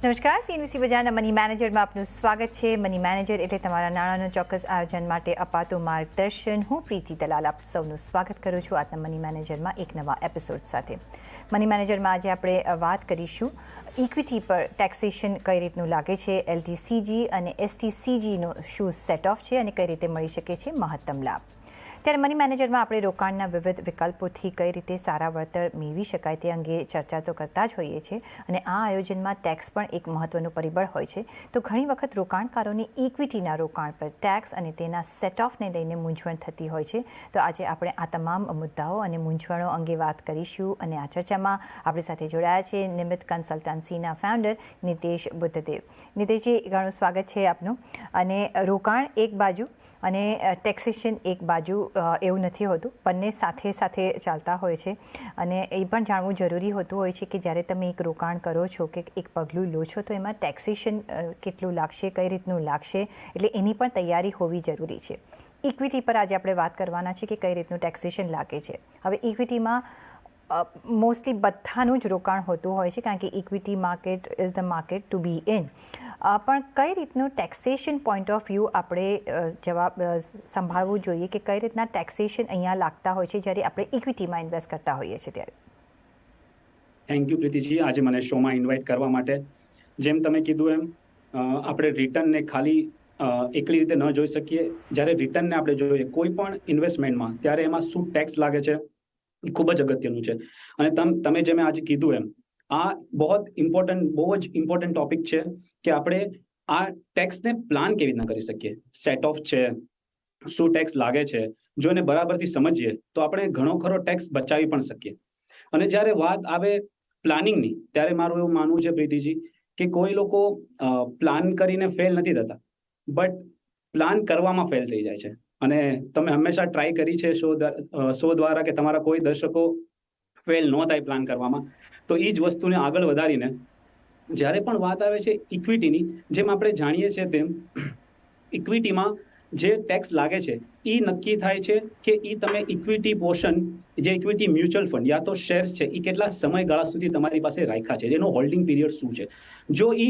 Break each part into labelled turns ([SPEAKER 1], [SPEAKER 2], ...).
[SPEAKER 1] નમસ્કાર, સીએનબીસી બજારના મની મેનેજરમાં આપનું સ્વાગત છે. મની મેનેજર એટલે તમારા નાણાંનો ચોક્કસ આયોજન માટે અપાતું માર્ગદર્શન. હું પ્રીતિ દલાલ આપ સૌનું સ્વાગત કરું છું આજના મની મેનેજરમાં એક નવા એપિસોડ સાથે. મની મેનેજરમાં આજે આપણે વાત કરીશું ઇક્વિટી પર ટેક્સેશન કઈ રીતનું લાગે છે, એલટીસીજી અને એસટીસીજીનો શું સેટ ઓફ છે અને કઈ રીતે મળી શકે છે મહત્તમ લાભ. ત્યારે મની મેનેજરમાં આપણે રોકાણના વિવિધ વિકલ્પોથી કઈ રીતે સારા વળતર મેળવી શકાય તે અંગે ચર્ચા તો કરતા જ હોઈએ છીએ અને આ આયોજનમાં ટેક્સ પણ એક મહત્ત્વનું પરિબળ હોય છે. તો ઘણી વખત રોકાણકારોની ઇક્વિટીના રોકાણ પર ટેક્સ અને તેના સેટ ઓફને લઈને મૂંઝવણ થતી હોય છે. તો આજે આપણે આ તમામ મુદ્દાઓ અને મૂંઝવણો અંગે વાત કરીશું અને આ ચર્ચામાં આપણી સાથે જોડાયા છે નિમિત્ત કન્સલ્ટન્સીના ફાઉન્ડર નિતેશ બુદ્ધદેવ. નિતેશજી, ઘણું સ્વાગત છે આપનું. અને રોકાણ એક બાજુ અને ટેક્સેશન એક બાજુ એવું નથી હોતું, બંને સાથે સાથે ચાલતા હોય છે અને એ પણ જાણવું જરૂરી હોતું હોય છે કે જ્યારે તમે એક રોકાણ કરો છો કે એક પગલું લો છો તો એમાં ટેક્સેશન કેટલું લાગશે, કઈ રીતનું લાગશે, એટલે એની પણ તૈયારી હોવી જરૂરી છે. ઇક્વિટી પર આજે આપણે વાત કરવાના છે કે કઈ રીતનું ટેક્સેશન લાગે છે. હવે ઇક્વિટીમાં મોસ્ટલી બધાનું જ રોકાણ હોતું હોય છે કારણ કે equity market is the market to be in. પણ કઈ રીતનું ટેક્સેશન પોઈન્ટ ઓફ વ્યૂ આપણે સંભાળવું જોઈએ કે કઈ રીતના ટેક્સેશન અહીંયા લાગતા હોય છે જ્યારે આપણે ઇક્વિટીમાં ઇન્વેસ્ટ કરતા હોઈએ છીએ ત્યારે.
[SPEAKER 2] થેન્ક યુ પ્રીતિજી, આજે મને શોમાં ઇન્વાઇટ કરવા માટે. જેમ તમે કીધું એમ આપણે રિટર્નને ખાલી એકલી રીતે ન જોઈ શકીએ. જ્યારે રિટર્નને આપણે જોઈએ કોઈ પણ ઇન્વેસ્ટમેન્ટમાં ત્યારે એમાં શું ટેક્સ લાગે છે એ ખૂબ જ અગત્યનું છે. અને તમે જેમ આજે કીધું એમ આ બહુ જ ઇમ્પોર્ટન્ટ ટોપિક છે કે આપણે આ ટેક્સને પ્લાન કેવી રીતના કરી શકીએ. સેટ ઓફ છે, શું ટેક્સ લાગે છે, જો એને બરાબરથી સમજીએ તો આપણે ઘણો ખરો ટેક્સ બચાવી પણ શકીએ. અને જ્યારે વાત આવે પ્લાનિંગની ત્યારે મારું એવું માનવું છે પ્રીતિજી કે કોઈ લોકો પ્લાન કરીને ફેલ નથી થતા, બટ પ્લાન કરવામાં ફેલ થઈ જાય છે. અને તમે હંમેશા ટ્રાય કરી છે શો દ્વારા કે તમારા કોઈ દર્શકો ફેલ ન થાય પ્લાન કરવામાં, તો એ જ વસ્તુને આગળ વધારીને જ્યારે પણ વાત આવે છે ઇક્વિટીની, જેમ આપણે જાણીએ છીએ તેમ ઇક્વિટીમાં જે ટેક્સ લાગે છે એ નક્કી થાય છે કે એ તમે ઇક્વિટી પોર્શન, જે ઇક્વિટી મ્યુચ્યુઅલ ફંડ યા તો શેર્સ છે એ કેટલા સમયગાળા સુધી તમારી પાસે રાખ્યા છે, એનો હોલ્ડિંગ પીરિયડ શું છે. જો એ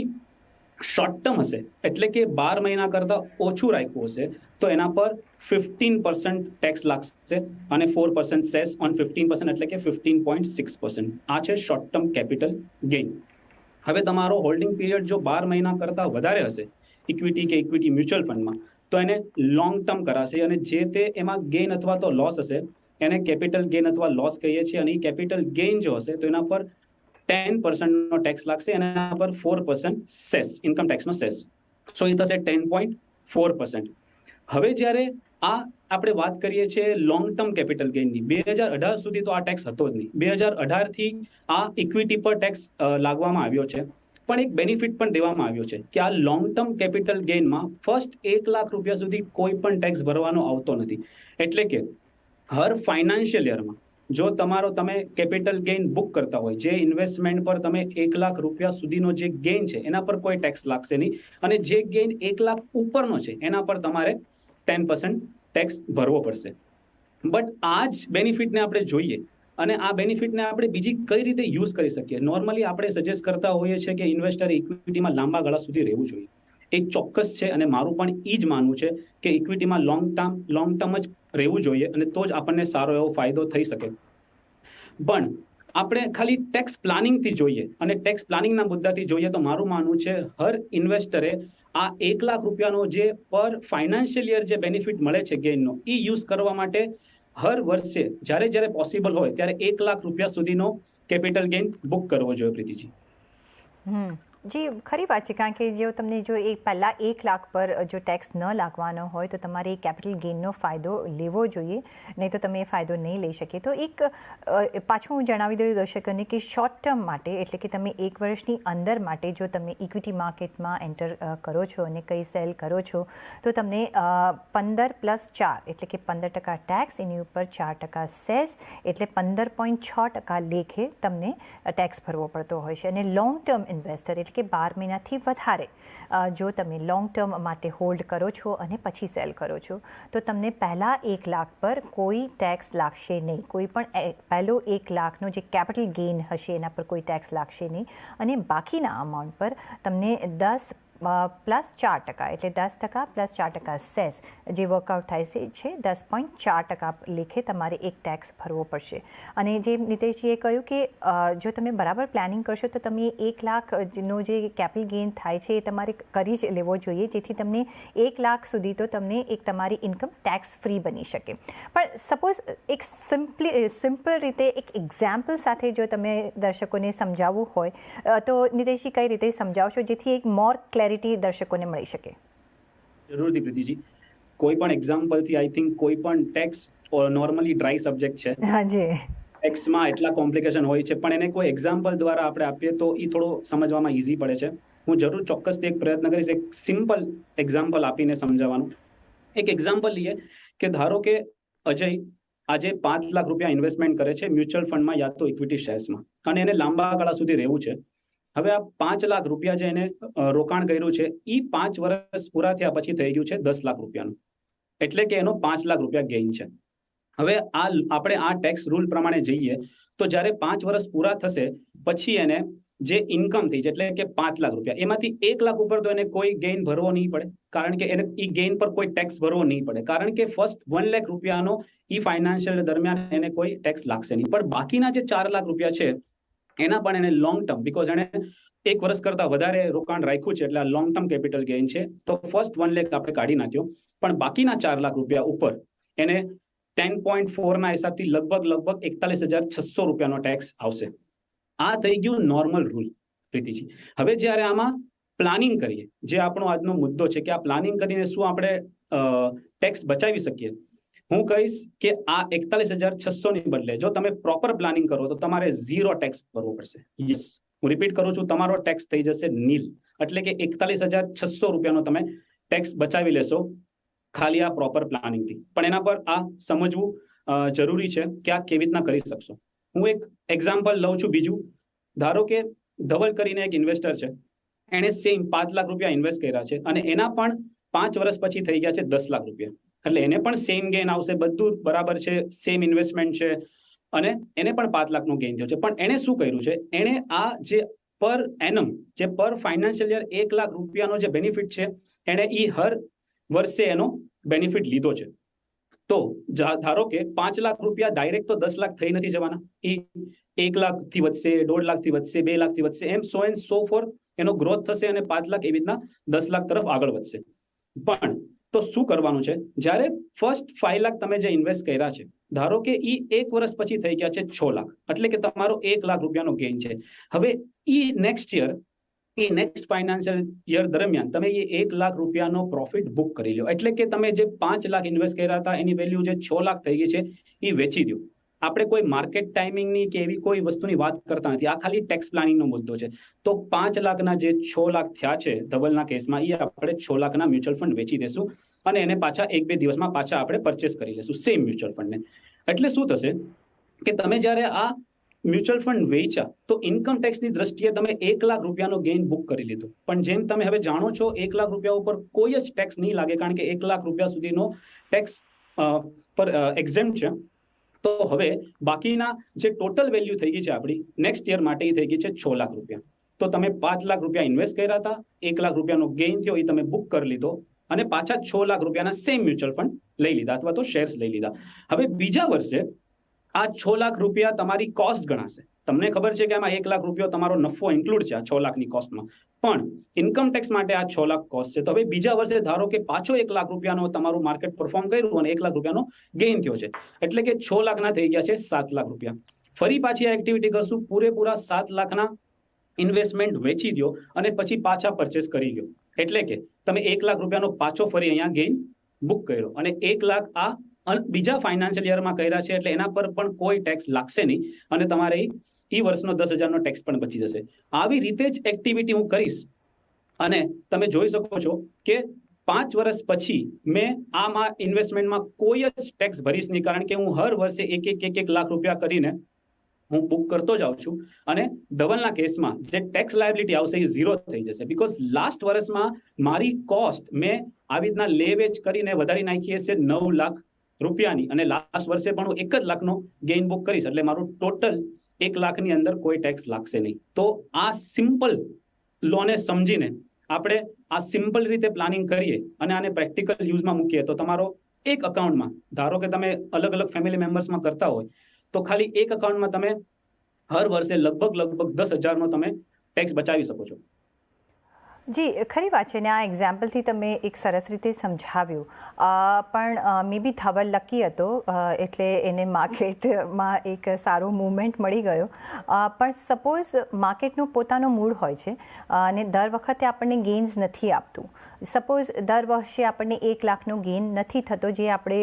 [SPEAKER 2] શોર્ટ ટર્મ હશે એટલે કે 12 મહિના કરતાં ઓછું રાખ્યું હશે તો એના પર 15% ટેક્સ લાગશે અને 4% સેસ ઓન 15% એટલે કે 15.6%. આ છે શોર્ટ ટર્મ કેપિટલ ગેઇન. હવે તમારો હોલ્ડિંગ પીરિયડ જો 12 મહિના કરતાં વધારે હશે ઇક્વિટી કે ઇક્વિટી મ્યુચ્યુઅલ ફંડમાં તો એને લોંગ ટર્મ કરાશે અને જે તે એમાં ગેઇન અથવા તો લોસ હશે એને કેપિટલ ગેઇન અથવા લોસ કહીએ છીએ. અને એ કેપિટલ ગેઇન જો હશે તો એના પર 10% ટેક્સ લાગશે અને એના પર 4% સેસ, ઇન્કમ ટેક્સનો સેસ. સો એ થશે 10.4%. હવે જ્યારે આ આપણે વાત કરીએ છીએ લોંગ ટર્મ કેપિટલ ગેઇનની, 2018 સુધી તો આ ટેક્સ હતો જ નહીં. 2018થી આ ઇક્વિટી પર ટેક્સ લાગવામાં આવ્યો છે, પણ એક બેનિફિટ પણ દેવામાં આવ્યો છે કે આ લોંગ ટર્મ કેપિટલ ગેઇનમાં ફર્સ્ટ 1 લાખ રૂપિયા સુધી કોઈ પણ ટેક્સ ભરવાનો આવતો નથી. એટલે કે હર ફાઇનાન્શિયલ યરમાં જો તમે કેપિટલ ગેઇન બુક કરતા હોય, જે ઇન્વેસ્ટમેન્ટ પર તમે 1 લાખ રૂપિયા સુધીનો જે ગેઇન છે એના પર કોઈ ટેક્સ લાગશે નહીં. અને જે ગેઇન 1 લાખ ઉપરનો છે એના પર તમારે 10% ટેક્સ ભરવો પડશે. બટ આ જ બેનિફિટને આપણે જોઈએ અને આ બેનિફિટને આપણે બીજી કઈ રીતે યુઝ કરી શકીએ. નોર્મલી આપણે સજેસ્ટ કરતા હોઈએ છીએ કે ઇન્વેસ્ટરે ઇક્વિટીમાં લાંબા ગાળા સુધી રહેવું જોઈએ. એક ચોક્કસ છે અને મારું પણ એ જ માનવું છે કે ઇક્વિટીમાં લોંગ ટર્મ જ રહેવું જોઈએ અને તો જ આપણને સારો એવો ફાયદો થઈ શકે. પણ આપણે ખાલી ટેક્સ પ્લાનિંગથી જોઈએ અને ટેક્સ પ્લાનિંગના મુદ્દાથી જોઈએ તો મારું માનવું છે હર ઇન્વેસ્ટરે આ 1 લાખ રૂપિયાનો જે પર ફાઇનાન્શિયલ યર જે બેનિફિટ મળે છે ગેઇનનો એ યુઝ કરવા માટે હર વર્ષે જ્યારે પોસિબલ હોય ત્યારે 1 લાખ રૂપિયા સુધીનો કેપિટલ ગેઇન બુક કરવો જોઈએ પ્રીતિજી.
[SPEAKER 1] જી, ખરી વાત છે કારણ કે જો તમને જો પહેલાં 1 લાખ પર જો ટેક્સ ન લાગવાનો હોય તો તમારે કેપિટલ ગેઇનનો ફાયદો લેવો જોઈએ, નહીં તો તમે એ ફાયદો નહીં લઈ શકીએ. તો એક પાછું હું જણાવી દઉં દર્શકોને કે શોર્ટ ટર્મ માટે એટલે કે તમે 1 વર્ષની અંદર માટે જો તમે ઇક્વિટી માર્કેટમાં એન્ટર કરો છો અને કંઈ સેલ કરો છો તો તમને 15+4 એટલે કે 15% ટેક્સ, એની ઉપર 4% સેસ એટલે 15.6% લેખે તમને ટેક્સ ભરવો પડતો હોય છે. અને લોંગ ટર્મ ઇન્વેસ્ટર એટલે કે 12 મહિનાથી વધારે જો તમે લોંગ ટર્મ માટે હોલ્ડ કરો છો અને પછી સેલ કરો છો તો તમને પહેલાં 1 લાખ પર કોઈ ટેક્સ લાગશે નહીં. કોઈ પણ પહેલો 1 લાખનો જે કેપિટલ ગેઇન હશે એના પર કોઈ ટેક્સ લાગશે નહીં અને બાકીના અમાઉન્ટ પર તમને 10 પ્લસ 4% એટલે 10% પ્લસ 4% સેસ જે વર્કઆઉટ થાય છે 10.4% લેખે તમારે એક ટેક્સ ભરવો પડશે. અને જે નીતેશજીએ કહ્યું કે જો તમે બરાબર પ્લાનિંગ કરશો તો તમે 1 લાખનો જે કેપિટલ ગેઇન થાય છે એ તમારે કરી જ લેવો જોઈએ, જેથી તમને 1 લાખ સુધી તો તમને એક તમારી ઇન્કમ ટેક્સ ફ્રી બની શકે. પણ સપોઝ એક સિમ્પલ રીતે એક એક્ઝામ્પલ સાથે જો તમે દર્શકોને સમજાવવું હોય તો નીતેશજી કઈ રીતે સમજાવશો જેથી એક મોર દર્શકોને મળી શકે?
[SPEAKER 2] જરૂરથી પ્રીતિજી. કોઈ પણ એક્ઝામ્પલથી આઈ થિંક કોઈ પણ ટેક્સ નોર્મલી ડ્રાય સબ્જેક્ટ છે.
[SPEAKER 1] હાજી.
[SPEAKER 2] ટેક્સમાં એટલા કોમ્પ્લિકેશન હોય છે, પણ એને કોઈ એક્ઝામ્પલ દ્વારા આપણે આપીએ તો એ થોડો સમજવામાં ઇઝી પડે છે. હું જરૂર ચોક્કસથી એક પ્રયત્ન કરીશ એક સિમ્પલ એક્ઝામ્પલ આપીને સમજાવવાનું. એક એક્ઝામ્પલ લઈએ કે ધારો કે અજય આજે 5 લાખ રૂપિયા ઇન્વેસ્ટમેન્ટ કરે છે મ્યુચ્યુઅલ ફંડમાં યા તો ઇક્વિટી શેર્સમાં, અને એને લાંબા ગાળા સુધી રહેવું છે. હવે આ 5 લાખ રૂપિયા જે એને રોકાણ કર્યું છે એ 5 વર્ષ પૂરા થયા પછી થઈ ગયું છે 10 લાખ રૂપિયાનું, એટલે કે એનો 5 લાખ રૂપિયા ગેઇન છે. હવે આપણે આ ટેક્સ રૂલ પ્રમાણે જઈએ તો જ્યારે 5 વર્ષ પૂરા થશે પછી એને જે ઇન્કમ થઈ છે એટલે કે 5 લાખ રૂપિયા, એમાંથી 1 લાખ ઉપર તો એને કોઈ ગેઇન ભરવો નહીં પડે, કારણ કે એને એ ગેઇન પર કોઈ ટેક્સ ભરવો નહીં પડે, કારણ કે ફર્સ્ટ 1 લાખ રૂપિયાનો એ ફાઇનાન્શિયલ દરમિયાન એને કોઈ ટેક્સ લાગશે નહીં. પણ બાકીના જે 4 લાખ રૂપિયા છે એના પણ એને લોંગ ટર્મ, બીકોઝ એને 1 વર્ષ કરતાં વધારે રોકાણ રાખ્યું છે એટલે આ લોંગ ટર્મ કેપિટલ ગેઇન છે, તો ફર્સ્ટ 1 લાખ આપણે કાઢી નાખ્યો, પણ બાકીના 4 લાખ રૂપિયા ઉપર એને 10.4 ના હિસાબથી લગભગ 41,600 રૂપિયાનો ટેક્સ આવશે. આ થઈ ગયું નોર્મલ રૂલ પ્રીતિજી. હવે જ્યારે આમાં પ્લાનિંગ કરીએ, જે આપણો આજનો મુદ્દો છે કે આ પ્લાનિંગ કરીને શું આપણે ટેક્સ બચાવી શકીએ, હું કહીશ કે આ 41,600 ની બદલે જો તમે પ્રોપર પ્લાનિંગ કરો તો તમારે 0 ટેક્સ ભરવો પડશે. યસ, હું રિપીટ કરું છું, તમારો ટેક્સ થઈ જશે નીલ, એટલે કે 41,600 રૂપિયાનો તમે ટેક્સ બચાવી લેશો ખાલી આ પ્રોપર પ્લાનિંગથી. પણ એના પર આ સમજવું જરૂરી છે કે આ કેવી રીતના કરી શકશો. હું એક એક્ઝામ્પલ લઉં છું બીજું. ધારો કે ધવલ કરીને એક ઇન્વેસ્ટર છે, એણે સેમ 5 લાખ રૂપિયા ઇન્વેસ્ટ કર્યા છે અને એના પણ 5 વર્ષ પછી થઈ ગયા છે 10 લાખ રૂપિયા, એટલે એને પણ સેમ ગેઇન આવશે, બધું બરાબર છે, સેમ ઇન્વેસ્ટમેન્ટ છે અને એને પણ 5 લાખનો ગેઇન થયો છે. પણ એણે શું કર્યું છે, એણે આ જે પર એનમ જે પર ફાઇનાન્શિયલ યર 1 લાખ રૂપિયાનો જે બેનિફિટ છે એણે એ હર વર્ષે એનો બેનિફિટ લીધો છે. તો ધારો કે 5 લાખ રૂપિયા ડાયરેક્ટ તો 10 લાખ થઈ નથી જવાના, એ 1 લાખથી વધશે, 1.5 લાખથી વધશે, 2 લાખથી વધશે, એમ સો એન્ડ સો ફોર એનો ગ્રોથ થશે અને 5 લાખ એવી રીતના 10 લાખ તરફ આગળ વધશે. પણ તો શું કરવાનું છે, જ્યારે ફર્સ્ટ 5 લાખ તમે જે ઇન્વેસ્ટ કર્યા છે, ધારો કે એ 1 વર્ષ પછી થઈ ગયા છે 6 લાખ, એટલે કે તમારો 1 લાખ રૂપિયાનો ગેઇન છે. હવે એ નેક્સ્ટ ફાઇનાન્શિયલ યર દરમિયાન તમે એ 1 લાખ રૂપિયાનો પ્રોફિટ બુક કરી લો, એટલે કે તમે જે 5 લાખ ઇન્વેસ્ટ કર્યા હતા એની વેલ્યુ જે 6 લાખ થઈ ગઈ છે એ વેચી દો. આપણે કોઈ માર્કેટ ટાઈમિંગની કે એવી કોઈ વસ્તુની વાત કરતા નથી, આ ખાલી ટેક્સ પ્લાનિંગનો મુદ્દો છે. તો 5 લાખના જે 6 લાખ થયા છે ધવલના કેસમાં, એ આપણે 6 લાખના મ્યુચ્યુઅલ ફંડ વેચી દેશું અને એને પાછા 1-2 દિવસમાં પાછા આપણે પરચેસ કરી લેશું સેમ મ્યુચ્યુઅલ ફંડને. એટલે શું થશે કે તમે જ્યારે આ મ્યુચ્યુઅલ ફંડ વેચ્યા તો ઇન્કમ ટેક્સની દ્રષ્ટિએ તમે 1 લાખ રૂપિયાનો ગેઇન બુક કરી લીધું, પણ જેમ તમે હવે જાણો છો 1 લાખ રૂપિયા ઉપર કોઈ જ ટેક્સ નહીં લાગે, કારણ કે 1 લાખ રૂપિયા સુધીનો ટેક્સ પર એક્ઝેમ્પ્ટ છે. તો હવે બાકીના જે ટોટલ વેલ્યુ થઈ ગઈ છે આપણી નેક્સ્ટ યર માટે એ થઈ ગઈ છે 6 લાખ રૂપિયા. તો તમે 5 લાખ રૂપિયા ઇન્વેસ્ટ કર્યા હતા, 1 લાખ રૂપિયાનો ગેઇન થયો એ તમે બુક કરી લીધો અને પાછા 6 લાખ રૂપિયાના સેમ મ્યુચ્યુઅલ ફંડ લઈ લીધા અથવા તો શેર્સ લઈ લીધા. હવે બીજા વર્ષે આ 6 લાખ રૂપિયા તમારી કોસ્ટ ગણાશે. તમને ખબર છે કે આમાં 1 લાખ રૂપિયા તમારો નફો ઇન્ક્લુડ છે આ 6 લાખની કોસ્ટમાં, પણ ઇન્કમ ટેક્સ માટે આ 6 લાખ કોસ્ટ છે. તો હવે બીજા વર્ષે ધારો કે પાછો 1 લાખ રૂપિયાનો તમારું માર્કેટ પરફોર્મ કર્યું અને 1 લાખ રૂપિયાનો ગેઇન થયો છે, એટલે કે 6 લાખના થઈ ગયા છે 7 લાખ રૂપિયા. ફરી પાછી આ એક્ટિવિટી કરશું, પૂરેપૂરા 7 લાખના ઇન્વેસ્ટમેન્ટ વેચી દો અને પછી પાછા પરચેસ કરી લો, એટલે કે તમે 1 લાખ રૂપિયાનો પાછો ફરી અહીંયા ગેઇન બુક કર્યો અને 1 લાખ આ બીજા ફાઇનાન્શિયલ યરમાં કર્યા છે, એટલે એના પર પણ કોઈ ટેક્સ લાગશે નહીં અને તમારે એ વર્ષનો 10,000નો ટેક્સ પણ બચી જશે. આવી રીતે જ એક્ટિવિટી હું કરીશ અને તમે જોઈ શકો છો કે 5 વર્ષ પછી મેં આમાં ઇન્વેસ્ટમેન્ટમાં કોઈ જ ટેક્સ ભરીશ નહીં, કારણ કે હું હર વર્ષે 1 લાખ રૂપિયા કરીને હું બુક કરતો જાઉં છું અને ધવલના કેસમાં જે ટેક્સ લાયબિલિટી આવશે એ 0 થઈ જશે, બીકોઝ લાસ્ટ વર્ષમાં મારી કોસ્ટ મેં આવી રીતના લે વેચ કરીને વધારી નાખી હશે 9 લાખ રૂપિયાની, અને લાસ્ટ વર્ષે પણ હું 1 જ લાખનો ગેઇન બુક કરીશ, એટલે મારું ટોટલ 1 લાખની અંદર કોઈ ટેક્સ લાગશે નહીં. તો આ સિમ્પલ લોને સમજીને આપણે આ સિમ્પલ રીતે પ્લાનિંગ કરીએ અને આને પ્રેક્ટિકલ યુઝમાં મૂકીએ તો તમારો એક અકાઉન્ટમાં, ધારો કે તમે અલગ અલગ ફેમિલી મેમ્બર્સમાં કરતા હોય તો ખાલી એક અકાઉન્ટમાં તમે હર વર્ષે લગભગ 10,000નો તમે ટેક્સ બચાવી શકો છો.
[SPEAKER 1] જી, ખરી વાત છે ને આ એક્ઝામ્પલથી તમે એક સરસ રીતે સમજાવ્યું, પણ મે બી ધવલ લકી હતો એટલે એને માર્કેટમાં એક સારો મૂવમેન્ટ મળી ગયો, પણ સપોઝ માર્કેટનું પોતાનો મૂડ હોય છે અને દર વખતે આપણને ગેઇન્સ નથી આપતું. સપોઝ દર વર્ષે આપણને 1 લાખનો ગેઇન નથી થતો જે આપણે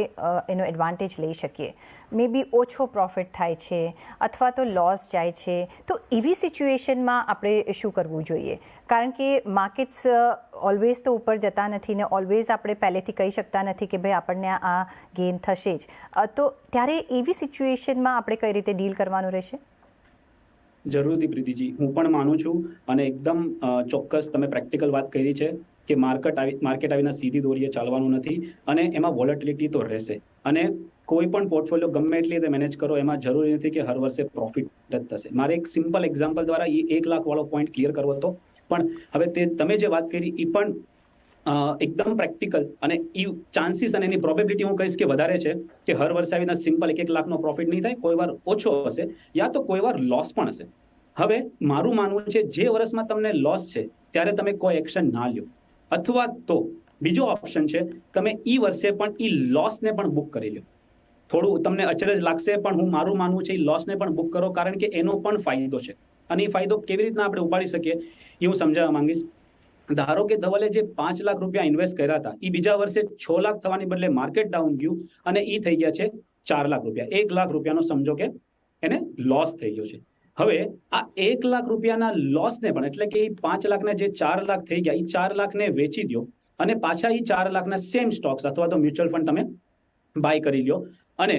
[SPEAKER 1] એનો એડવાન્ટેજ લઈ શકીએ, મે બી ઓછો પ્રોફિટ થાય છે અથવા તો લોસ જાય છે, તો એવી સિચ્યુએશનમાં આપણે શું કરવું જોઈએ? કારણ કે માર્કેટ્સ ઓલવેઝ તો ઉપર જતા નથી ને ઓલવેઝ આપણે પહેલેથી કહી શકતા નથી કે ભાઈ આપણને આ ગેઇન થશે જ, તો ત્યારે એવી સિચ્યુએશનમાં આપણે કઈ રીતે ડીલ કરવાનું રહેશે?
[SPEAKER 2] જરૂરથી પ્રીતિજી, હું પણ માનું છું અને એકદમ ચોક્કસ તમે પ્રેક્ટિકલ વાત કરી છે કે માર્કેટ આવીને સીધી દોરીએ ચાલવાનું નથી અને એમાં વોલેટિલિટી તો રહેશે, અને કોઈ પણ પોર્ટફોલિયો ગમે એટલી રીતે મેનેજ કરો એમાં જરૂરી નથી કે હર વર્ષે પ્રોફિટ જ થશે. મારે એક સિમ્પલ એક્ઝામ્પલ દ્વારા એ 1 લાખ વાળો પોઈન્ટ ક્લિયર કરવો હતો, પણ હવે તમે જે વાત કરી એ પણ એકદમ પ્રેક્ટિકલ અને એ ચાન્સીસ અને એની પ્રોબેબિલિટી હું કહીશ કે વધારે છે કે હર વર્ષે આવીને સિમ્પલ 1 લાખનો પ્રોફિટ નહીં થાય, કોઈ વાર ઓછો હશે યા તો કોઈ વાર લોસ પણ હશે. હવે મારું માનવું છે જે વર્ષમાં તમને લોસ છે ત્યારે તમે કોઈ એક્શન ના લ્યો, અથવા તો બીજો ઓપ્શન છે તમે એ વર્ષે પણ એ લોસને પણ બુક કરી લો. થોડું તમને અચરજ લાગશે પણ હું મારું માનવું છે એ લોસને પણ બુક કરો, કારણ કે એનો પણ ફાયદો છે અને એ ફાયદો કેવી રીતના આપણે ઉપાડી શકીએ એ હું સમજાવવા માંગીશ. ધારો કે ધવલે જે 5 લાખ રૂપિયા ઇન્વેસ્ટ કર્યા હતા એ બીજા વર્ષે 6 લાખ થવાની બદલે માર્કેટ ડાઉન ગયું અને એ થઈ ગયા છે 4 લાખ રૂપિયા. 1 લાખ રૂપિયાનો સમજો કે એને લોસ થઈ ગયો છે. હવે આ 1 લાખ રૂપિયાના લોસને પણ, એટલે કે 5 લાખના જે 4 લાખ થઈ ગયા એ 4 લાખને વેચી દો અને પાછા એ 4 લાખના સેમ સ્ટોક્સ અથવા તો મ્યુચ્યુઅલ ફંડ તમે બાય કરી લો, અને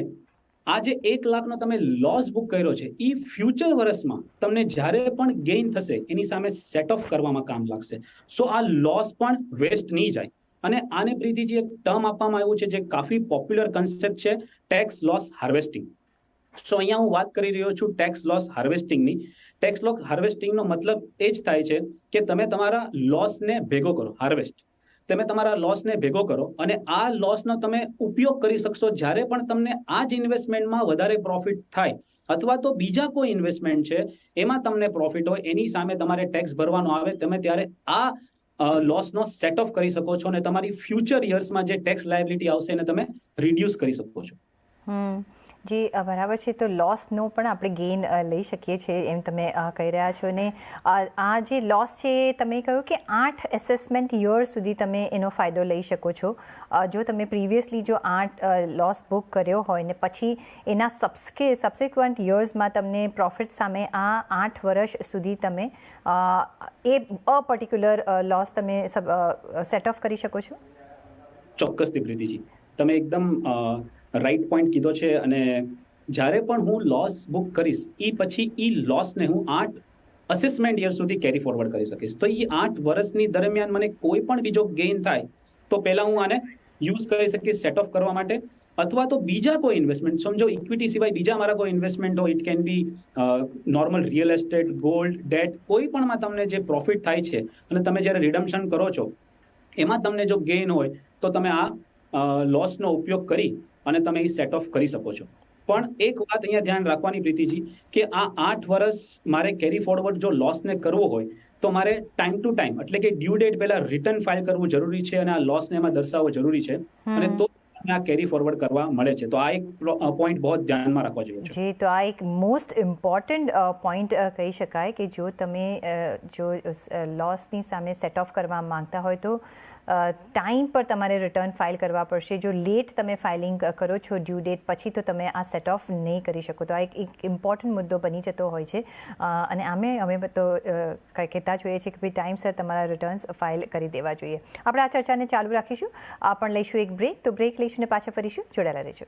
[SPEAKER 2] આ જે 1 લાખનો તમે લોસ બુક કર્યો છે એ ફ્યુચર વર્ષમાં તમને જ્યારે પણ ગેઇન થશે એની સામે સેટ ઓફ કરવામાં કામ લાગશે. સો આ લોસ પણ વેસ્ટ નહીં જાય. અને આને પ્રીતિજી એક ટર્મ આપવામાં આવ્યું છે જે કાફી પોપ્યુલર કન્સેપ્ટ છે, ટેક્સ લોસ હાર્વેસ્ટિંગ. સો અહીંયા હું વાત કરી રહ્યો છું ટેક્સ લોસ હાર્વેસ્ટિંગની. ટેક્સ લોસ હાર્વેસ્ટિંગનો મતલબ એ જ થાય છે કે તમે તમારા લોસને ભેગો કરો, હાર્વેસ્ટ. તમે તમારા લોસને ભેગો કરો અને આ લોસનો તમે ઉપયોગ કરી શકશો જ્યારે પણ તમને આ જ ઇન્વેસ્ટમેન્ટમાં વધારે પ્રોફિટ થાય અથવા તો બીજા કોઈ ઇન્વેસ્ટમેન્ટ છે એમાં તમને પ્રોફિટ હોય એની સામે તમારે ટેક્સ ભરવાનો આવે, તમે ત્યારે આ લોસનો સેટ ઓફ કરી શકો છો અને તમારી ફ્યુચર યર્સમાં જે ટેક્સ લાયબિલિટી આવશે એને તમે રિડ્યુસ કરી શકો છો.
[SPEAKER 1] જી, બરાબર છે. તો લોસનો પણ આપણે ગેઇન લઈ શકીએ છીએ એમ તમે કહી રહ્યા છો ને આ જે લોસ છે તમે કહ્યું કે 8 એસેસમેન્ટ યર સુધી તમે એનો ફાયદો લઈ શકો છો. જો તમે પ્રીવિયસલી જો 8 લોસ બુક કર્યો હોય ને પછી એના સબસિક્વન્ટ યર્સમાં તમને પ્રોફિટ સામે આ 8 વર્ષ સુધી તમે એ પર્ટિક્યુલર લોસ તમે સેટ ઓફ કરી શકો છો.
[SPEAKER 2] ચોક્કસથી પ્રીતિજી, તમે એકદમ રાઈટ પોઈન્ટ કીધો છે, અને જ્યારે પણ હું લોસ બુક કરીશ એ પછી એ લોસને હું 8 અસેસમેન્ટ યર સુધી કેરી ફોરવર્ડ કરી શકીશ. તો એ 8 વર્ષની દરમિયાન મને કોઈ પણ બીજો ગેઇન થાય તો પહેલા હું આને યુઝ કરી શકીશ સેટ ઓફ કરવા માટે, અથવા તો બીજા કોઈ ઇન્વેસ્ટમેન્ટ, સમજો ઇક્વિટી સિવાય બીજા મારા કોઈ ઇન્વેસ્ટમેન્ટ હોય, it can be normal real estate, gold, date, કોઈ પણમાં તમને જે પ્રોફિટ થાય છે અને તમે જ્યારે રિડમ્પશન કરો છો એમાં તમને જો ગેઇન હોય તો તમે આ લોસનો ઉપયોગ કરી અને તમે એ સેટ ઓફ કરી શકો છો. પણ એક વાત અહીંયા ધ્યાન રાખવાની પ્રીતિજી કે આ 8 વર્ષ મારે કેરી ફોરવર્ડ જો લોસને કરવો હોય તો મારે ટાઈમ ટુ ટાઈમ, એટલે કે ડ્યુ ડેટ પહેલા રિટર્ન ફાઇલ કરવું જરૂરી છે અને આ લોસને એમાં દર્શાવવો જરૂરી છે, અને તો આ કેરી ફોરવર્ડ કરવા મળે છે. તો આ એક પોઈન્ટ બહુ ધ્યાનમાં રાખવા જેવો છે.
[SPEAKER 1] જી, તો આ એક મોસ્ટ ઇમ્પોર્ટન્ટ પોઈન્ટ કહી શકાય કે જો તમે જો લોસની સામે સેટ ઓફ કરવા માંગતા હોય તો ટાઈમ પર તમારે રિટર્ન ફાઇલ કરવા પડશે. જો લેટ તમે ફાઇલિંગ કરો છો ડ્યુ ડેટ પછી તો તમે આ સેટ ઓફ નહીં કરી શકો. તો આ એક ઇમ્પોર્ટન્ટ મુદ્દો બની જતો હોય છે, અને અમે તો કહેતા જોઈએ છીએ કે ભાઈ ટાઈમસર તમારા રિટર્ન્સ ફાઇલ કરી દેવા જોઈએ. આપણે આ ચર્ચાને ચાલુ રાખીશું, પણ લઈશું એક બ્રેક. તો બ્રેક લઈશું ને પાછા ફરીશું, જોડાયેલા રહેજો.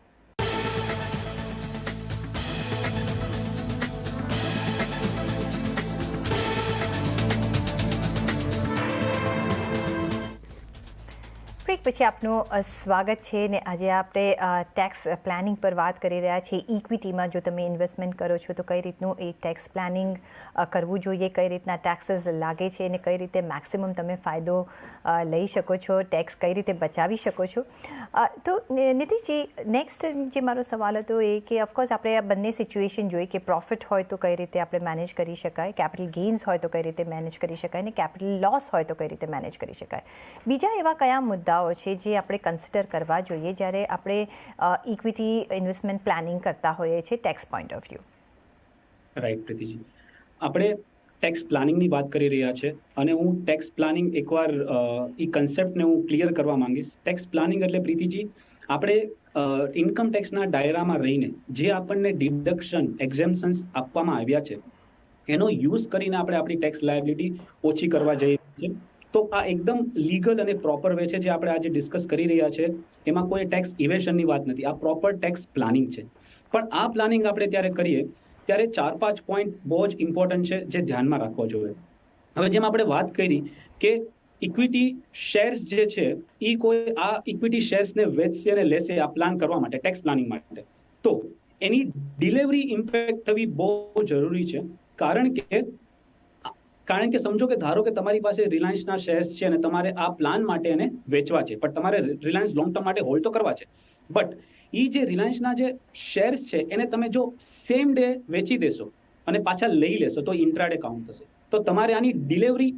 [SPEAKER 1] પછી આપનું સ્વાગત છે ને આજે આપણે ટેક્સ પ્લાનિંગ પર વાત કરી રહ્યા છીએ. ઇક્વિટીમાં જો તમે ઇન્વેસ્ટમેન્ટ કરો છો તો કઈ રીતનું એ ટેક્સ પ્લાનિંગ કરવું જોઈએ, કઈ રીતના ટેક્સીસ લાગે છે અને કઈ રીતે મેક્સિમમ તમે ફાયદો લઈ શકો છો, ટેક્સ કઈ રીતે બચાવી શકો છો. તો નીતિશજી, નેક્સ્ટ જે મારો સવાલ હતો એ કે ઓફકોર્સ આપણે આ બંને સિચ્યુએશન જોઈએ કે પ્રોફિટ હોય તો કઈ રીતે આપણે મેનેજ કરી શકાય, કેપિટલ ગેઇન્સ હોય તો કઈ રીતે મેનેજ કરી શકાય અને કેપિટલ લોસ હોય તો કઈ રીતે મેનેજ કરી શકાય. બીજા એવા કયા મુદ્દાઓ છે જે આપણે કન્સિડર કરવા જોઈએ જ્યારે આપણે ઇક્વિટી ઇન્વેસ્ટમેન્ટ પ્લાનિંગ કરતા હોઈએ છીએ tax point of view?
[SPEAKER 2] Right Preetiji, આપણે ટેક્સ પ્લાનિંગની વાત કરી રહ્યા છે અને હું ટેક્સ પ્લાનિંગ એકવાર એ કન્સેપ્ટને હું ક્લિયર કરવા માંગીશ. ટેક્સ પ્લાનિંગ એટલે પ્રીતિજી, આપણે ઇન્કમ ટેક્સના દાયરામાં રહીને જે આપણને ડિડક્શન એક્ઝેમ્પશન્સ આપવામાં આવ્યા છે એનો યુઝ કરીને આપણે આપણી ટેક્સ લાયબિલિટી ઓછી કરવા જઈએ છીએ. તો આ એકદમ લીગલ અને પ્રોપર વે છે જે આપણે આજે ડિસ્કસ કરી રહ્યા છે. એમાં કોઈ ટેક્સ ઇવેશનની વાત નથી, આ પ્રોપર ટેક્સ પ્લાનિંગ છે. પણ આ પ્લાનિંગ આપણે ત્યારે કરીએ ત્યારે 4-5 પોઈન્ટ બહુ જ ઇમ્પોર્ટન્ટ છે જે ધ્યાનમાં રાખવો જોઈએ. હવે જેમ આપણે વાત કરી કે ઇક્વિટી શેર્સ જે છે એ કોઈ આ ઇક્વિટી શેર્સને વેચશે અને લેશે આ પ્લાન કરવા માટે, ટેક્સ પ્લાનિંગ માટે, તો એની ડિલિવરી ઇમ્પેક્ટ થવી બહુ જરૂરી છે. કારણ કે સમજો કે ધારો કે તમારી પાસે રિલાયન્સના શેર્સ છે અને તમારે આ પ્લાન માટે એને વેચવા છે, પણ તમારે રિલાયન્સ લોંગ ટર્મ માટે હોલ્ડ તો કરવા છે. બટ એ જે રિલાયન્સના જે શેર્સ છે એને તમે જો સેમ ડે વેચી દેશો અને પાછા લઈ લેશો તો ઇન્ટ્રાડે કાઉન્ટ થશે. તો તમારે આની ડિલિવરી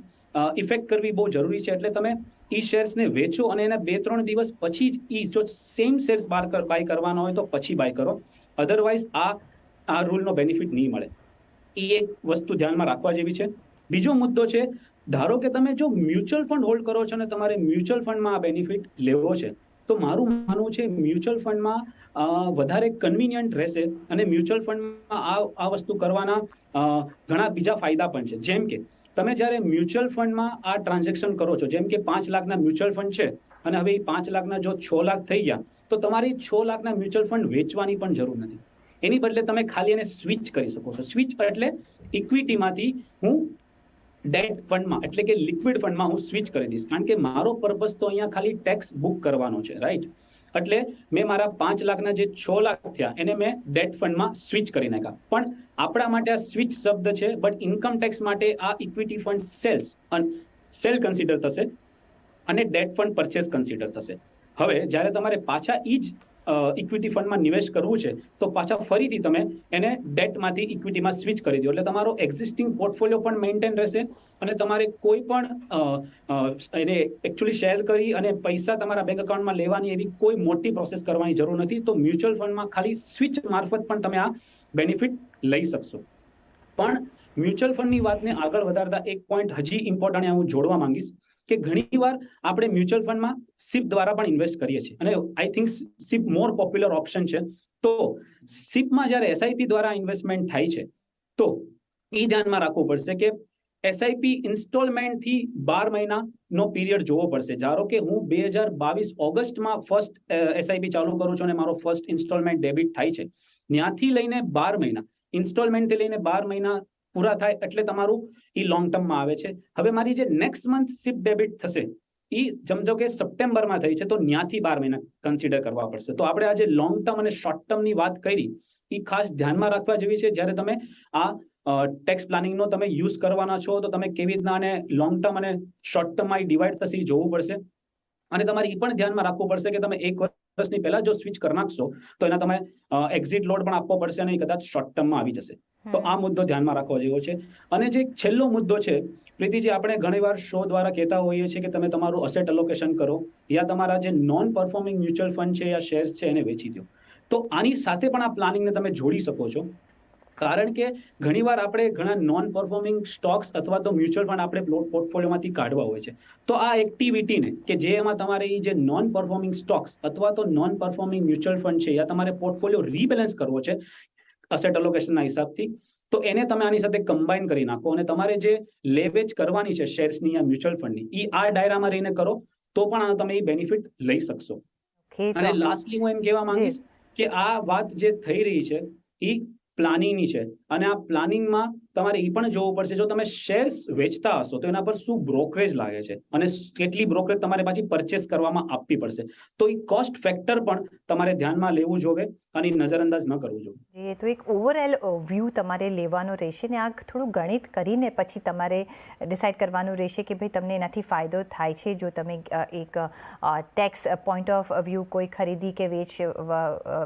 [SPEAKER 2] ઇફેક્ટ કરવી બહુ જરૂરી છે. એટલે તમે એ શેર્સને વેચો અને એના 2-3 દિવસ પછી જ જો સેમ શેર્સ બાય કરવાનો હોય તો પછી બાય કરો. અધરવાઇઝ આ રૂલનો બેનિફિટ નહીં મળે. એ એક વસ્તુ ધ્યાનમાં રાખવા જેવી છે. બીજો મુદ્દો છે, ધારો કે તમે જો મ્યુચ્યુઅલ ફંડ હોલ્ડ કરો છો અને તમારે મ્યુચ્યુઅલ ફંડમાં આ બેનિફિટ લેવો છે, તો મારું માનવું છે મ્યુચ્યુઅલ ફંડમાં વધારે કન્વિનિયન્ટ રહેશે અને મ્યુચ્યુઅલ ફંડમાં આ વસ્તુ કરવાના ઘણા બીજા ફાયદા પણ છે. જેમ કે તમે જ્યારે મ્યુચ્યુઅલ ફંડમાં આ ટ્રાન્ઝેક્શન કરો છો, જેમ કે 5 લાખના મ્યુચ્યુઅલ ફંડ છે અને હવે એ 5 લાખના જો 6 લાખ થઈ ગયા તો તમારી 6 લાખના મ્યુચ્યુઅલ ફંડ વેચવાની પણ જરૂર નથી. એની બદલે તમે ખાલી એને સ્વિચ કરી શકો છો. સ્વિચ એટલે ઇક્વિટીમાંથી હું ડેટ ફંડમાં એટલે કે લિક્વિડ ફંડમાં હું સ્વિચ કરી દઈશ. કારણ કે મારો પર્પઝ તો અહીંયા ખાલી ટેક્સ બુક કરવાનો છે, રાઈટ? એટલે મેં મારા 5 લાખના જે 6 લાખ થયા એને મેં ડેટ ફંડમાં સ્વિચ કરી નાખ્યા. પણ આપણા માટે આ સ્વિચ શબ્દ છે, બટ ઇન્કમ ટેક્સ માટે આ ઇક્વિટી ફંડ સેલ કન્સિડર થશે અને ડેટ ફંડ પરચેસ કન્સિડર થશે. હવે જ્યારે તમારે પાછા એ જ ઇક્વિટી ફંડમાં નિવેશ કરવું છે તો પાછા ફરીથી તમે એને ડેટમાંથી ઇક્વિટીમાં સ્વિચ કરી દો. એટલે તમારો એક્ઝિસ્ટિંગ પોર્ટફોલિયો પણ મેન્ટેન રહેશે અને તમારે કોઈ પણ એને એકચ્યુઅલી શેર કરી અને પૈસા તમારા બેંક એકાઉન્ટમાં લેવાની એવી કોઈ મોટી પ્રોસેસ કરવાની જરૂર નથી. તો મ્યુચ્યુઅલ ફંડમાં ખાલી સ્વિચ મારફત પણ તમે આ બેનિફિટ લઈ શકશો. પણ મ્યુચ્યુઅલ ફંડની વાતને આગળ વધારતા એક પોઈન્ટ હજી ઇમ્પોર્ટન્ટ હું જોડવા માંગીશ કે ઘણીવાર આપણે મ્યુચ્યુઅલ ફંડમાં SIP દ્વારા પણ ઇન્વેસ્ટ કરીએ છીએ અને I think SIP more popular option છે. તો SIPમાં જ્યારે SIP દ્વારા ઇન્વેસ્ટમેન્ટ થાય છે તો એ ધ્યાનમાં રાખવું પડશે કે SIP ઇન્સ્ટોલમેન્ટથી 12 મહિનાનો પીરિયડ જોવો પડશે. ધારો કે હું 2022 ઓગસ્ટમાં ફર્સ્ટ SIP ચાલુ કરું છું અને મારો ફર્સ્ટ ઇન્સ્ટોલમેન્ટ ડેબિટ થાય છે, ત્યાંથી લઈને 12 મહિના ઇન્સ્ટોલમેન્ટથી લઈને 12 મહિના પૂરા થાય એટલે તમારું એ લોંગ ટર્મમાં આવે છે. હવે મારી જે નેક્સ્ટ મંથ SIP ડેબિટ થશે એ સમજો કે સપ્ટેમ્બરમાં થઈ છે તો ત્યાંથી 12 મહિના કન્સિડર કરવા પડશે. તો આપણે આજે લોંગ ટર્મ અને શોર્ટ ટર્મની વાત કરી એ ખાસ ધ્યાનમાં રાખવા જેવી છે. જ્યારે તમે આ ટેક્સ પ્લાનિંગનો તમે યુઝ કરવાના છો તો તમે કેવી રીતના આને લોંગ ટર્મ અને શોર્ટ ટર્મમાં ડિવાઈડ થશે એ જોવું પડશે. અને તમારે એ પણ ધ્યાનમાં રાખવું પડશે કે તમે 1 વર્ષની પહેલા જો સ્વિચ કરી નાખશો તો એના તમે એક્ઝિટ લોડ પણ આપવો પડશે અને કદાચ શોર્ટ ટર્મમાં આવી જશે. તો આ મુદ્દો ધ્યાનમાં રાખવો જેવો છે. અને જે છેલ્લો મુદ્દો છે પ્રીતિજી, આપણે ઘણીવાર શો દ્વારા કહેતા હોઈએ છીએ કે તમે તમારું અસેટ એલોકેશન કરો યા તમારા જે નોન પરફોર્મિંગ મ્યુચ્યુઅલ ફંડ છે યા શેર્સ છે એને વેચી દો. તો આની સાથે પણ આ પ્લાનિંગને તમે જોડી શકો છો. કારણ કે ઘણીવાર આપણે ઘણા નોન પરફોર્મિંગ સ્ટોક્સ અથવા તો મ્યુચ્યુઅલ ફંડ આપણે પોર્ટફોલિયોમાંથી કાઢવા હોય છે. તો આ એક્ટિવિટીને કે જે એમાં તમારે જે નોન પરફોર્મિંગ સ્ટોક્સ અથવા તો નોન પરફોર્મિંગ મ્યુચ્યુઅલ ફંડ છે યા તમારે પોર્ટફોલિયો રીબેલેન્સ કરવો છે અસેટ એલોકેશનના હિસાબથી, તો એને તમે આની સાથે કમ્બાઈન કરી નાખો અને તમારે જે લેવેજ કરવાની છે શેર્સની યા મ્યુચ્યુઅલ ફંડની એ આ ડાયરામાં રહીને કરો તો પણ તમે એ બેનિફિટ લઈ શકશો. અને લાસ્ટલી હું એમ કહેવા માંગીશ કે આ વાત જે થઈ રહી છે એ પ્લાનિંગની છે અને આ પ્લાનિંગમાં તમારે એ પણ જોવું પડશે જો તમે શેર્સ વેચતા હશો તો એના પર શું બ્રોકરેજ લાગે છે અને કેટલી બ્રોકરેજ તમારે પાછી પરચેસ કરવામાં આપવી પડશે. તો એ કોસ્ટ ફેક્ટર પણ તમારે ધ્યાનમાં લેવું જોઈએ અને નજરઅંદાજ ન કરવું જોઈએ.
[SPEAKER 1] તો એક ઓવરઓલ વ્યૂ તમારે લેવાનો રહેશે ને આ થોડું ગણિત કરીને પછી તમારે ડિસાઇડ કરવાનું રહેશે કે ભાઈ તમને એનાથી ફાયદો થાય છે. જો તમે એક ટેક્સ પોઈન્ટ ઓફ વ્યૂ કોઈ ખરીદી કે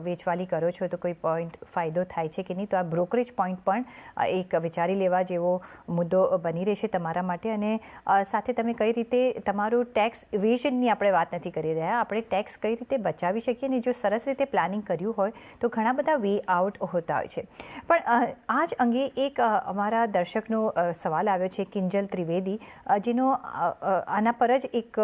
[SPEAKER 1] વેચવાલી કરો છો તો કોઈ પોઈન્ટ ફાયદો થાય છે કે નહીં, તો આ બ્રોકરેજ પોઈન્ટ પણ એક વિચારી લેવા જેવો મુદ્દો બની રહેશે તમારા માટે. અને સાથે તમે કઈ રીતે તમારું ટેક્સ ઇવેઝનની આપણે વાત નથી કરી રહ્યા, આપણે ટેક્સ કઈ રીતે બચાવી શકીએ ને જો સરસ રીતે પ્લાનિંગ કર્યું હોય તો ઘણા બધા વે આઉટ હોતા હોય છે. પણ આ જ અંગે એક અમારા દર્શકનો સવાલ આવ્યો છે, કિંજલ ત્રિવેદી, જેનો આના પર જ એક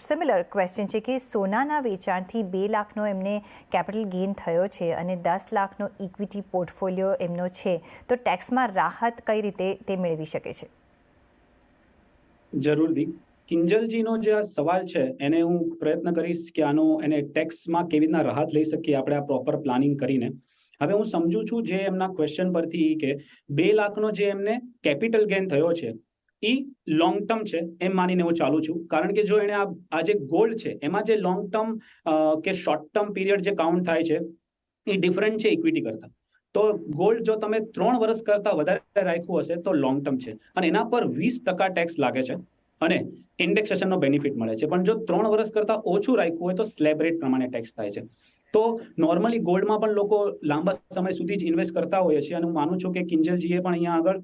[SPEAKER 1] સિમિલર ક્વેશ્ચન છે કે સોનાના વેચાણથી 2 લાખનો એમને કેપિટલ ગેઇન થયો છે અને 10 લાખનો ઇક્વિટી પોર્ટફોલિયો એમનો છે, તો ટેક્સમાં રાહત કઈ રીતે તે મેળવી શકે છે?
[SPEAKER 2] જરૂરથી. કિંજલજીનો જે આ સવાલ છે એને હું પ્રયત્ન કરીશ કે આનો એને ટેક્સમાં કેવી રીતના રાહત લઈ શકીએ આપણે આ પ્રોપર પ્લાનિંગ કરીને. હવે હું સમજુ છું જે એમના ક્વેશ્ચન પરથી કે 2 લાખનો જે એમને કેપિટલ ગેઇન થયો છે એ લોંગ ટર્મ છે એમ માનીને હું ચાલુ છું. કારણ કે જો એને આ જે ગોલ્ડ છે એમાં જે લોંગ ટર્મ કે શોર્ટ ટર્મ પીરિયડ જે કાઉન્ટ થાય છે એ ડિફરન્ટ છે ઇક્વિટી કરતા. તો ગોલ્ડ જો તમે 3 વર્ષ કરતા વધારે રાખ્યું હશે તો લોંગ ટર્મ છે અને એના પર 20% ટેક્સ લાગે છે અને ઇન્ડેક્સેશનનો બેનિફિટ મળે છે. પણ જો 3 વર્ષ કરતા ઓછું રાખ્યું હોય તો સ્લેબ રેટ પ્રમાણે ટેક્સ થાય છે. તો નોર્મલી ગોલ્ડમાં પણ લોકો લાંબા સમય સુધી જ ઇન્વેસ્ટ કરતા હોય છે અને હું માનું છું કે કિંજલજીએ પણ અહીંયા આગળ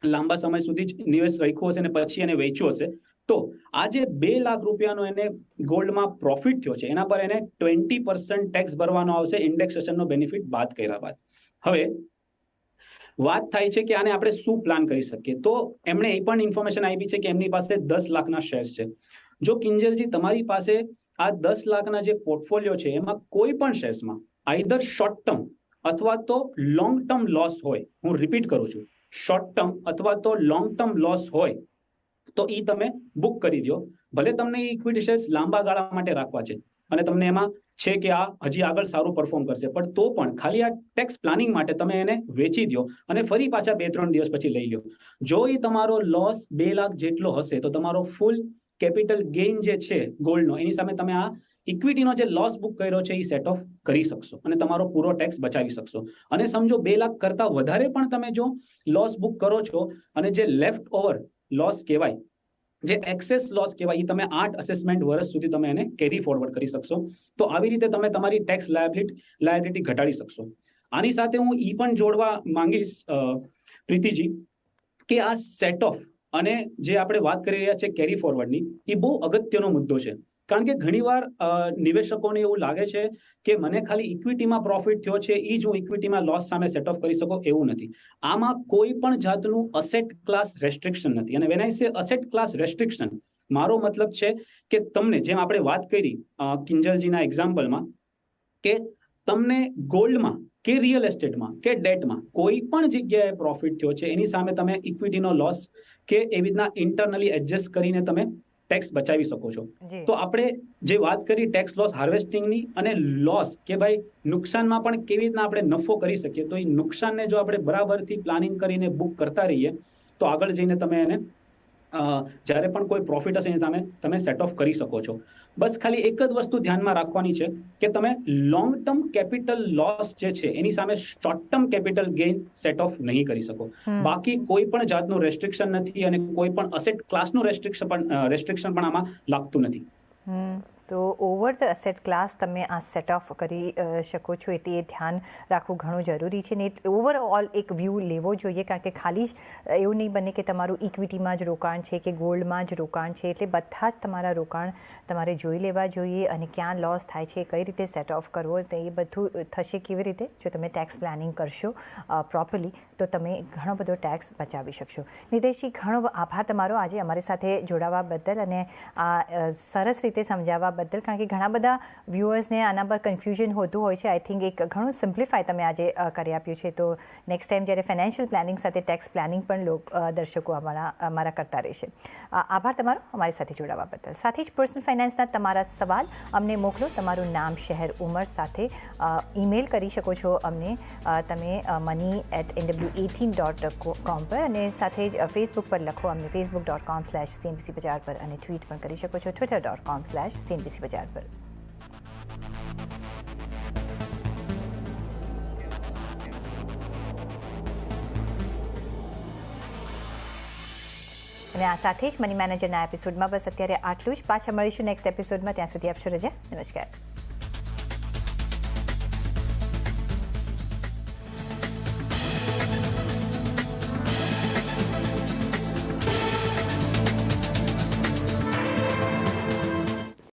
[SPEAKER 2] લાંબા સમય સુધી જ ઇન્વેસ્ટ રાખ્યું હશે અને પછી એને વેચ્યું હશે. તો આ જે 2 લાખ રૂપિયાનો એને ગોલ્ડમાં પ્રોફિટ થયો છે એના પર એને 20% ટેક્સ ભરવાનો આવશે ઇન્ડેક્સેશનનો બેનિફિટ બાદ કર્યા બાદ. હવે વાત થાય છે કે આને આપણે શું પ્લાન કરી શકીએ, તો એમણે એ પણ ઇન્ફોર્મેશન આપી છે કે એમની પાસે 10 લાખના શેર્સ છે. જો કિંજલજી તમારી પાસે આ 10 લાખના જે પોર્ટફોલિયો છે એમાં કોઈ પણ શેર્સમાં આઈધર શોર્ટ ટર્મ અથવા તો લોંગ ટર્મ લોસ હોય, હું રિપીટ કરું છું, શોર્ટ ટર્મ અથવા તો લોંગ ટર્મ લોસ હોય તો એ તમે બુક કરી દો. ભલે તમને ઇક્વિટી શેર્સ લાંબા ગાળા માટે રાખવા છે અને તમને એમાં છે કે આ હજી આગળ સારું પરફોર્મ કરશે, પણ તો પણ ખાલી આ ટેક્સ પ્લાનિંગ માટે તમે એને વેચી દો અને ફરી પાછા 2-3 દિવસ પછી લઈ લો. જો એ તમારો લોસ 2 લાખ જેટલો હશે તો તમારો ફૂલ કેપિટલ ગેઇન જે છે ગોલ્ડનો એની સામે તમે આ ઇક્વિટીનો જે લોસ બુક કર્યો છે એ સેટ ઓફ કરી શકશો અને તમારો પૂરો ટેક્સ બચાવી શકશો. અને સમજો 2 લાખ કરતા વધારે પણ તમે જો લોસ બુક કરો છો અને જે લેફ્ટ ઓવર લોસ કહેવાય, જે એક્સેસ લોસ કહેવાય, એ તમે 8 અસેસમેન્ટ વર્ષ સુધી તમે એને કેરી ફોરવર્ડ કરી શકશો. તો આવી રીતે તમે તમારી ટેક્સ લાયબિલિટી ઘટાડી શકશો. આની સાથે હું એ પણ જોડવા માંગીશ પ્રીતિજી કે આ સેટ ઓફ અને જે આપણે વાત કરી રહ્યા છે કેરી ફોરવર્ડની, એ બહુ અગત્યનો મુદ્દો છે. કારણ કે ઘણીવાર નિવેશકોને એવું લાગે છે કે મને ખાલી ઇક્વિટીમાં પ્રોફિટ થયો છે એ જ હું ઇક્વિટીમાં લોસ સામે સેટ ઓફ કરી શકું, એવું નથી. આમાં કોઈ પણ જાતનું અસેટ ક્લાસ રેસ્ટ્રિક્શન નથી. અને વેન આઈ સે અસેટ ક્લાસ રેસ્ટ્રિક્શન, મારો મતલબ છે કે તમને જેમ આપણે વાત કરી કિંજલજીના એક્ઝામ્પલમાં કે તમને ગોલ્ડમાં કે રિયલ એસ્ટેટમાં કે ડેટમાં કોઈ પણ જગ્યાએ પ્રોફિટ થયો છે એની સામે તમે ઇક્વિટીનો લોસ કે એવી રીતના ઇન્ટરનલી એડજસ્ટ કરીને તમે ટેક્સ બચાવી શકો છો. તો આપણે જે વાત કરી ટેક્સ લોસ હાર્વેસ્ટિંગની અને લોસ કે ભાઈ નુકસાનમાં પણ કેવી રીતના આપણે નફો કરી શકીએ, તો એ નુકસાનને જો આપણે બરાબરથી પ્લાનિંગ કરીને બુક કરતા રહીએ તો આગળ જઈને તમે એને જ્યારે પણ કોઈ પ્રોફિટ હશે એની સામે તમે સેટ ઓફ કરી શકો છો. બસ ખાલી એક જ વસ્તુ ધ્યાનમાં રાખવાની છે કે તમે લોંગ ટર્મ કેપિટલ લોસ જે છે એની સામે short term capital gain set of નહીં કરી શકો. બાકી કોઈ પણ જાતનું રેસ્ટ્રિક્શન નથી અને કોઈ પણ અસેટ ક્લાસનું રેસ્ટ્રિક્શન પણ આમાં લાગતું નથી.
[SPEAKER 1] તો ઓવર ધ એસેટ ક્લાસ તમે આ સેટ ઓફ કરી શકો છો, એટલે એ ધ્યાન રાખવું ઘણું જરૂરી છે ને ઓવરઓલ એક વ્યૂ લેવો જોઈએ. કારણ કે ખાલી જ એવું નહીં બને કે તમારું ઇક્વિટીમાં જ રોકાણ છે કે ગોલ્ડમાં જ રોકાણ છે, એટલે બધા જ તમારા રોકાણ તમારે જોઈ લેવા જોઈએ અને ક્યાં લોસ થાય છે, કઈ રીતે સેટ ઓફ કરવો, તો એ બધું થશે કેવી રીતે જો તમે ટેક્સ પ્લાનિંગ કરશો પ્રોપરલી, તો તમે ઘણો બધો ટેક્સ બચાવી શકશો. નિતેશજી, ઘણો આભાર તમારો આજે અમારી સાથે જોડાવા બદલ અને આ સરસ રીતે સમજાવવા બદલ, કારણ કે ઘણા બધા વ્યુઅર્સને આના પર કન્ફ્યુઝન હોતું હોય છે. આઈ થિંક એક ઘણું સિમ્પ્લિફાય તમે આજે કરી આપ્યું છે. તો નેક્સ્ટ ટાઈમ જ્યારે ફાઇનાન્શિયલ પ્લાનિંગ સાથે ટેક્સ પ્લાનિંગ પણ દર્શકો અમારા કરતા રહેશે. આભાર તમારો અમારી સાથે જોડાવા બદલ. સાથે જ પર્સનલ ફાઇનાન્સના તમારા સવાલ અમને મોકલો. તમારું નામ, શહેર, ઉંમર સાથે ઈમેલ કરી શકો છો અમને તમે money@nw18.com પર, અને સાથે જ ફેસબુક પર લખો અમને facebook.com/CNBC બજાર પર, અને ટ્વીટ પણ કરી શકો છો twitter.com/CNBC બજાર પર. અને આ સાથે જ મની મેનેજરના એપિસોડમાં બસ અત્યારે આટલું જ. પાછા મળીશું નેક્સ્ટ એપિસોડમાં. ત્યાં સુધી આપશો રજા. નમસ્કાર.